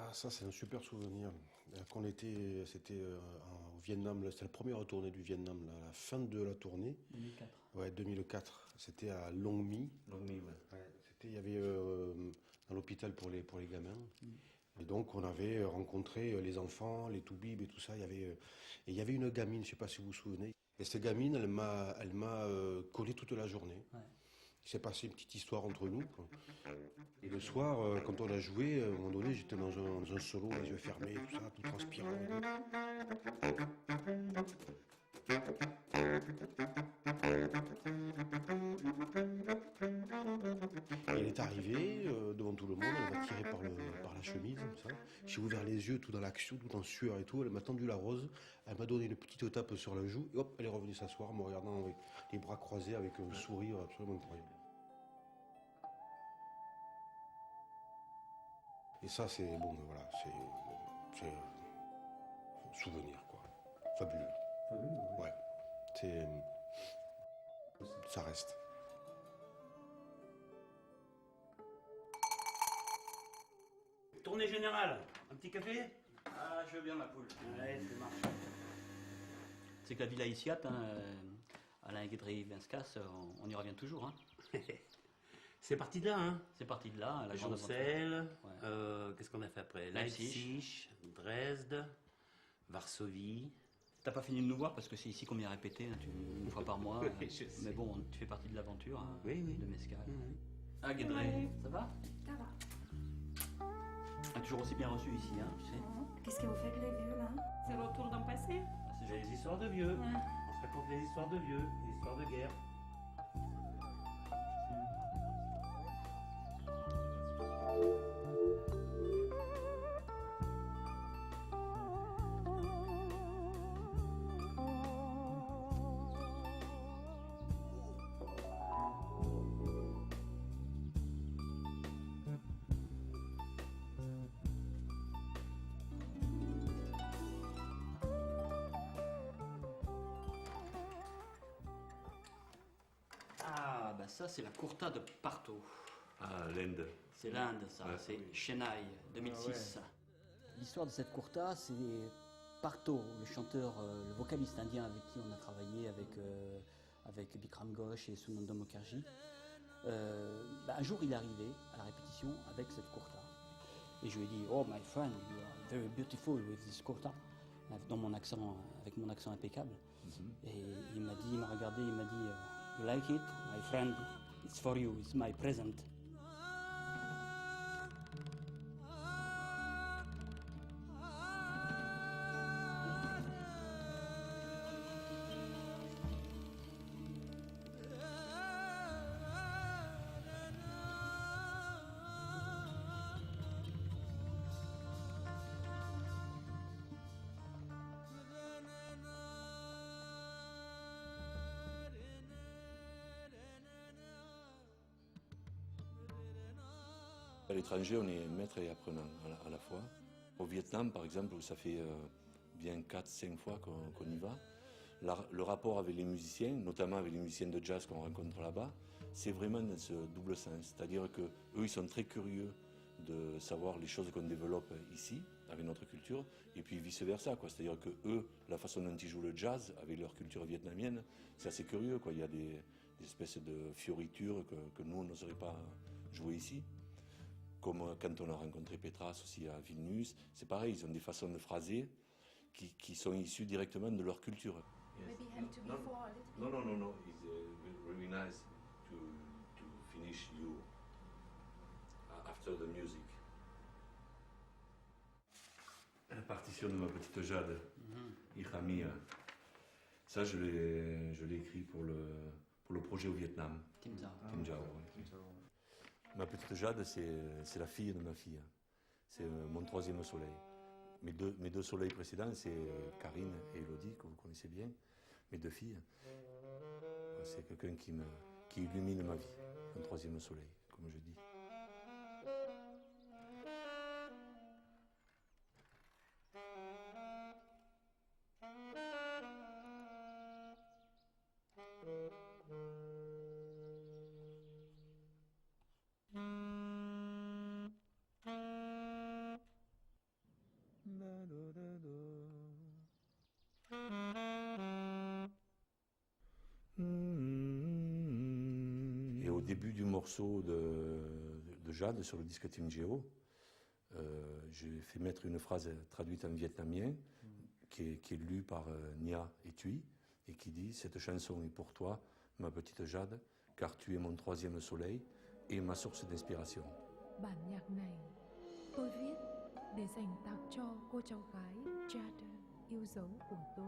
Ah, ça, c'est un super souvenir. Quand on était, c'était au Vietnam, là, c'était la première tournée du Vietnam, là, à la fin de la tournée. 2004. Ouais, 2004. C'était à Long My. Long My, ouais. Ouais, c'était, il y avait dans l'hôpital pour les gamins. Et donc, on avait rencontré les enfants, les toubibs et tout ça. Et il y avait une gamine, je sais pas si vous vous souvenez. Et cette gamine, elle m'a collé toute la journée. Ouais. Il s'est passé une petite histoire entre nous, quoi. Et le soir, quand on a joué, à un moment donné, j'étais dans un solo, les yeux fermés, tout ça, tout transpirant. Et elle est arrivée devant tout le monde, elle m'a tiré par la chemise, comme ça. J'ai ouvert les yeux, tout dans l'action, tout en sueur et tout. Elle m'a tendu la rose, elle m'a donné une petite tape sur la joue, et hop, elle est revenue s'asseoir, me regardant avec les bras croisés, avec un sourire absolument incroyable. Et ça, c'est bon, voilà, c'est un souvenir, quoi. Fabuleux. Fabuleux, ouais. Ouais. C'est. Ça reste. Tournée générale, un petit café? Ah, je veux bien ma poule. Ouais, ça marche. C'est que la Villa Issiat, Alain Guédry-Vinscas, on y revient toujours. Hein. C'est parti de là, hein. C'est parti de là, la grande aventure. Joncel, Ouais. qu'est-ce qu'on a fait après? Leipzig. Leipzig, Dresde, Varsovie. T'as pas fini de nous voir parce que c'est ici qu'on vient répéter, hein, une fois par mois. Oui, je sais. Mais bon, tu fais partie de l'aventure hein, Oui, oui. de Mescal. Mhm. Ah, Guédry, ça va? Ça va. Ah, toujours aussi bien reçu ici, hein, tu sais. Qu'est-ce que vous faites les vieux là? C'est le retour d'un passé. Ah, c'est Les gentil. histoires de vieux. Ouais. On se raconte les histoires de vieux, les histoires de guerre. Ah, bah ça, c'est la Courta de Parto. Ah, l'Inde. C'est l'Inde, ça. Ouais. C'est Chennai, 2006. L'histoire de cette Courta, c'est Parto, le chanteur, le vocaliste indien avec qui on a travaillé avec Bikram Ghosh et Sunanda Mukherjee. Un jour, il est arrivé à la répétition avec cette Courta. Et je lui ai dit, oh my friend, you are very beautiful with this Courta. Avec mon accent impeccable. Et il m'a regardé, il m'a dit, you like it, my friend? It's for you, it's my present. À l'étranger, on est maître et apprenant à la fois. Au Vietnam, par exemple, où ça fait bien 4-5 fois qu'on y va, le rapport avec les musiciens, notamment avec les musiciens de jazz qu'on rencontre là-bas, c'est vraiment dans ce double sens. C'est-à-dire qu'eux, ils sont très curieux de savoir les choses qu'on développe ici, avec notre culture, et puis vice-versa, quoi. C'est-à-dire que eux, la façon dont ils jouent le jazz, avec leur culture vietnamienne, c'est assez curieux, quoi. Il y a des espèces de fioritures que nous, on n'oserait pas jouer ici. Comme quand on a rencontré Petras aussi à Vilnius, c'est pareil, ils ont des façons de phraser qui sont issues directement de leur culture. Maybe him to before a little bit. No. It's very nice to finish you after the music. La partition de ma petite Jade, Hija Mia. Ça, je l'ai écrit pour le projet au Vietnam. Tim Zhao. Tim Zhao, ouais. Ma petite Jade, c'est la fille de ma fille. C'est mon troisième soleil. Mes deux soleils précédents, c'est Karine et Elodie, que vous connaissez bien. Mes deux filles. C'est quelqu'un qui illumine ma vie. Un troisième soleil, comme je dis. début du morceau de Jade sur le disque Team Geo, j'ai fait mettre une phrase traduite en vietnamien qui est lue par Nia et Thuy et qui dit « Cette chanson est pour toi, ma petite Jade, car tu es mon troisième soleil et ma source d'inspiration. » Bản nhạc này tôi viết để dành tặng cho cô cháu gái Jade yêu dấu của tôi.